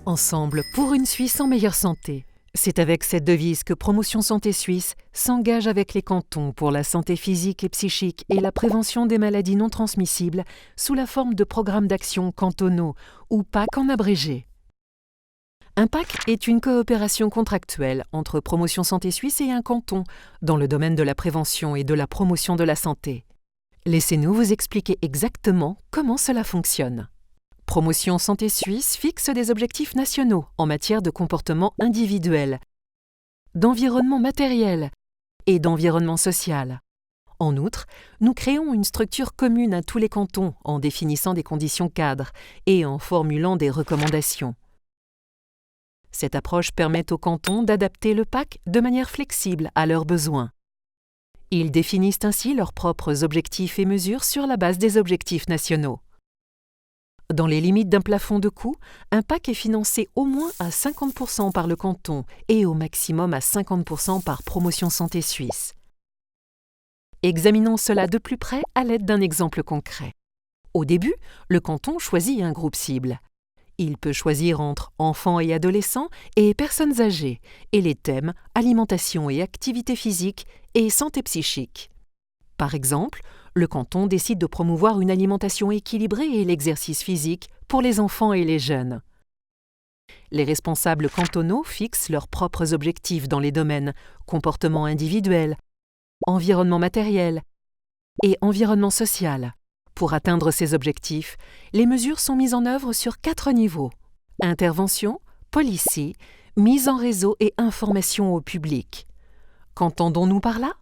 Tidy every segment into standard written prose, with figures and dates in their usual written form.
Ensemble pour une Suisse en meilleure santé. C'est avec cette devise que Promotion Santé Suisse s'engage avec les cantons pour la santé physique et psychique et la prévention des maladies non transmissibles sous la forme de programmes d'action cantonaux, ou PAC en abrégé. Un PAC est une coopération contractuelle entre Promotion Santé Suisse et un canton dans le domaine de la prévention et de la promotion de la santé. Laissez-nous vous expliquer exactement comment cela fonctionne. Promotion Santé Suisse fixe des objectifs nationaux en matière de comportement individuel, d'environnement matériel et d'environnement social. En outre, nous créons une structure commune à tous les cantons en définissant des conditions cadres et en formulant des recommandations. Cette approche permet aux cantons d'adapter le PAC de manière flexible à leurs besoins. Ils définissent ainsi leurs propres objectifs et mesures sur la base des objectifs nationaux. Dans les limites d'un plafond de coûts, un PAC est financé au moins à 50% par le canton et au maximum à 50% par Promotion Santé Suisse. Examinons cela de plus près à l'aide d'un exemple concret. Au début, le canton choisit un groupe cible. Il peut choisir entre enfants et adolescents et personnes âgées, et les thèmes alimentation et activité physique et santé psychique. Par exemple, le canton décide de promouvoir une alimentation équilibrée et l'exercice physique pour les enfants et les jeunes. Les responsables cantonaux fixent leurs propres objectifs dans les domaines comportement individuel, environnement matériel et environnement social. Pour atteindre ces objectifs, les mesures sont mises en œuvre sur 4 niveaux: intervention, policy, mise en réseau et information au public. Qu'entendons-nous par là ?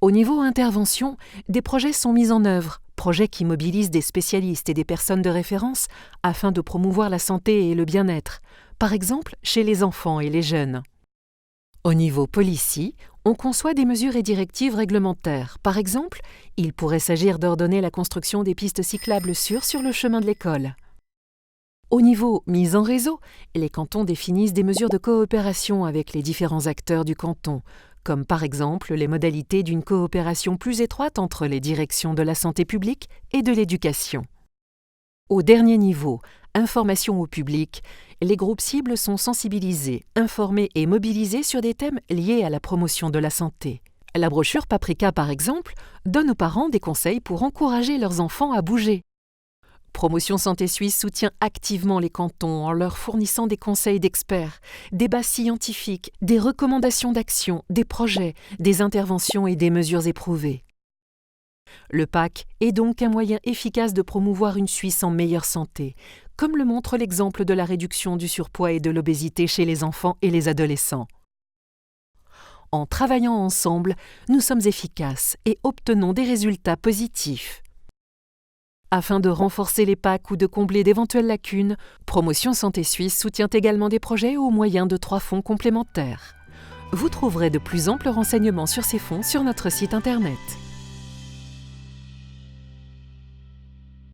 Au niveau intervention, des projets sont mis en œuvre, projets qui mobilisent des spécialistes et des personnes de référence afin de promouvoir la santé et le bien-être, par exemple chez les enfants et les jeunes. Au niveau policy, on conçoit des mesures et directives réglementaires. Par exemple, il pourrait s'agir d'ordonner la construction des pistes cyclables sûres sur le chemin de l'école. Au niveau mise en réseau, les cantons définissent des mesures de coopération avec les différents acteurs du canton, comme par exemple les modalités d'une coopération plus étroite entre les directions de la santé publique et de l'éducation. Au dernier niveau, information au public, les groupes cibles sont sensibilisés, informés et mobilisés sur des thèmes liés à la promotion de la santé. La brochure Paprika, par exemple, donne aux parents des conseils pour encourager leurs enfants à bouger. Promotion Santé Suisse soutient activement les cantons en leur fournissant des conseils d'experts, des bases scientifiques, des recommandations d'action, des projets, des interventions et des mesures éprouvées. Le PAC est donc un moyen efficace de promouvoir une Suisse en meilleure santé, comme le montre l'exemple de la réduction du surpoids et de l'obésité chez les enfants et les adolescents. En travaillant ensemble, nous sommes efficaces et obtenons des résultats positifs. Afin de renforcer les PAC ou de combler d'éventuelles lacunes, Promotion Santé Suisse soutient également des projets au moyen de 3 fonds complémentaires. Vous trouverez de plus amples renseignements sur ces fonds sur notre site internet.